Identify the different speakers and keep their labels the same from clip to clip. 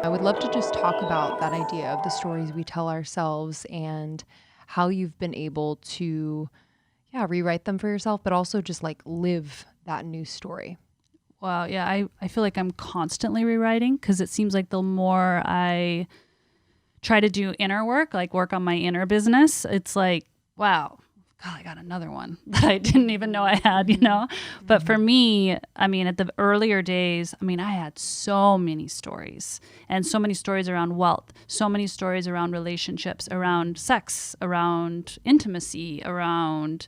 Speaker 1: I would love to just talk about that idea of the stories we tell ourselves and how you've been able to, rewrite them for yourself, but also just like live that new story.
Speaker 2: Wow. Yeah. I feel like I'm constantly rewriting because it seems like the more I try to do inner work, like work on my inner business, it's like, wow, God, I got another one that I didn't even know I had, you know? But for me, I mean, at the earlier days, I mean, I had so many stories and so many stories around wealth, so many stories around relationships, around sex, around intimacy, around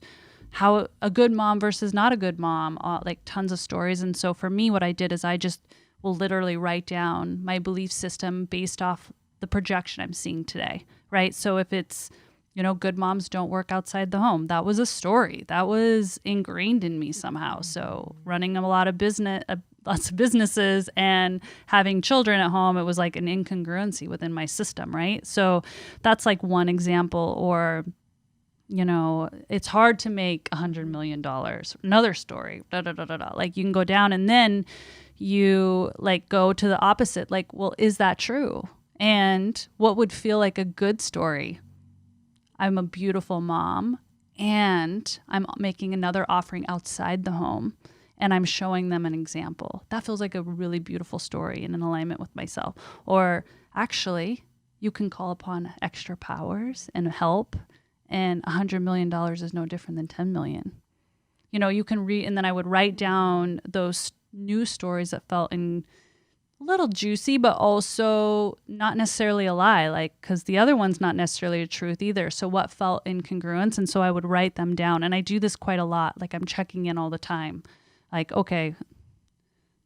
Speaker 2: how a good mom versus not a good mom, like tons of stories. And so for me, what I did is I just will literally write down my belief system based off the projection I'm seeing today, right? So if it's, you know, good moms don't work outside the home, that was a story that was ingrained in me somehow. So running a lot of lots of businesses and having children at home, it was like an incongruency within my system, right? So that's like one example. Or, you know, it's hard to make $100 million. Another story, like you can go down and then you like go to the opposite. Like, well, is that true? And what would feel like a good story? I'm a beautiful mom and I'm making another offering outside the home and I'm showing them an example. That feels like a really beautiful story and in alignment with myself. Or actually, you can call upon extra powers and help, and $100 million is no different than 10 million. You know, you can read, and then I would write down those new stories that felt a little juicy, but also not necessarily a lie, like, because the other one's not necessarily a truth either. So what felt incongruence? And so I would write them down. And I do this quite a lot. Like I'm checking in all the time. Like, okay,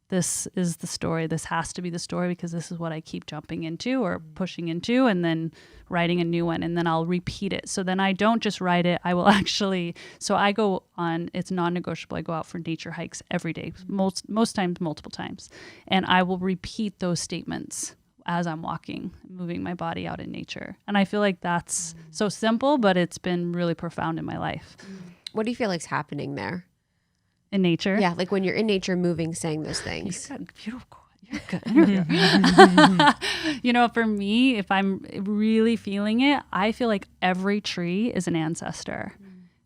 Speaker 2: this is the story. This has to be the story because this is what I keep jumping into or pushing into, and then writing a new one, and then I'll repeat it. So then I don't just write it. I will actually, so I go on, it's non-negotiable. I go out for nature hikes every day, most times, multiple times. And I will repeat those statements as I'm walking, moving my body out in nature. And I feel like that's so simple, but it's been really profound in my life.
Speaker 3: What do you feel like's happening there?
Speaker 2: In nature?
Speaker 3: Yeah, like when you're in nature, moving, saying those things.
Speaker 2: You got beautiful. You're good. You know, for me, if I'm really feeling it, I feel like every tree is an ancestor.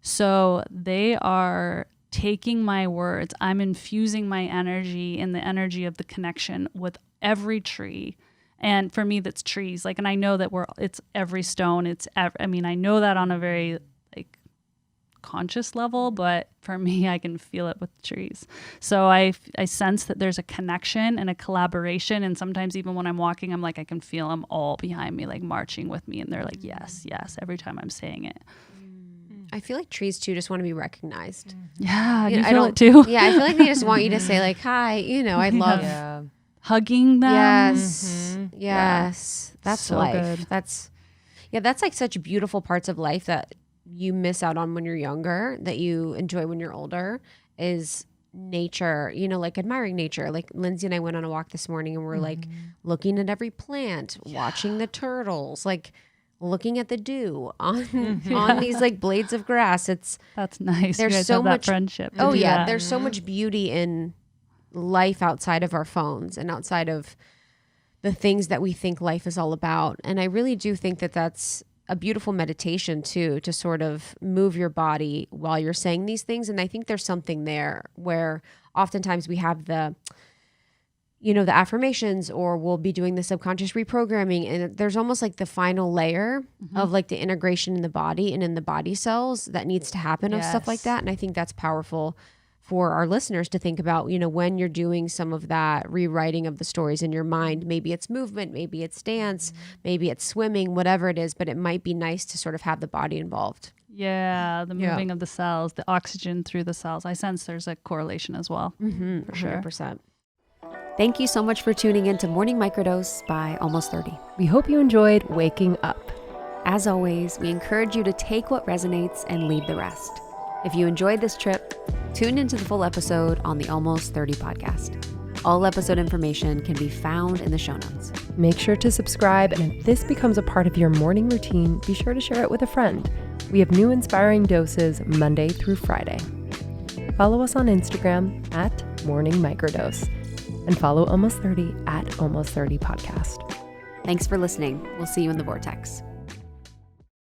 Speaker 2: So they are taking my words. I'm infusing my energy in the energy of the connection with every tree. And for me, that's trees. Like, and I know that it's every stone. I know that on a very conscious level, but for me, I can feel it with trees. So I sense that there's a connection and a collaboration. And sometimes even when I'm walking, I'm like, I can feel them all behind me, like marching with me. And they're like, yes, yes, every time I'm saying it.
Speaker 3: I feel like trees too just want to be recognized.
Speaker 2: Yeah, you feel it too?
Speaker 3: Yeah, I feel like they just want you to say like, hi, you know, I love
Speaker 2: hugging them.
Speaker 3: Yes. Mm-hmm. Yes. Yeah. That's
Speaker 2: so
Speaker 3: life.
Speaker 2: Good.
Speaker 3: That's like such beautiful parts of life that you miss out on when you're younger, that you enjoy when you're older, is nature, you know, like admiring nature. Like Lindsey and I went on a walk this morning and we're like looking at every plant, watching the turtles, like looking at the dew on these like blades of grass.
Speaker 2: That's nice.
Speaker 3: There's
Speaker 2: you guys
Speaker 3: so
Speaker 2: have
Speaker 3: much
Speaker 2: that friendship.
Speaker 3: Oh yeah. There's so much beauty in life outside of our phones and outside of the things that we think life is all about. And I really do think that that's a beautiful meditation too, to sort of move your body while you're saying these things. And I think there's something there where oftentimes we have the affirmations, or we'll be doing the subconscious reprogramming. And there's almost like the final layer of like the integration in the body and in the body cells that needs to happen of stuff like that. And I think that's powerful for our listeners to think about, you know, when you're doing some of that rewriting of the stories in your mind. Maybe it's movement, maybe it's dance, maybe it's swimming, whatever it is, but it might be nice to sort of have the body involved.
Speaker 2: Yeah, the moving of the cells, the oxygen through the cells. I sense there's a correlation as well.
Speaker 3: For sure. 100%. Thank you so much for tuning in to Morning Microdose by Almost 30.
Speaker 1: We hope you enjoyed waking up.
Speaker 3: As always, we encourage you to take what resonates and leave the rest. If you enjoyed this trip, tune into the full episode on the Almost 30 podcast. All episode information can be found in the show notes.
Speaker 1: Make sure to subscribe, and if this becomes a part of your morning routine, be sure to share it with a friend. We have new inspiring doses Monday through Friday. Follow us on Instagram at Morning Microdose, and follow Almost 30 at Almost 30 Podcast.
Speaker 3: Thanks for listening. We'll see you in the vortex.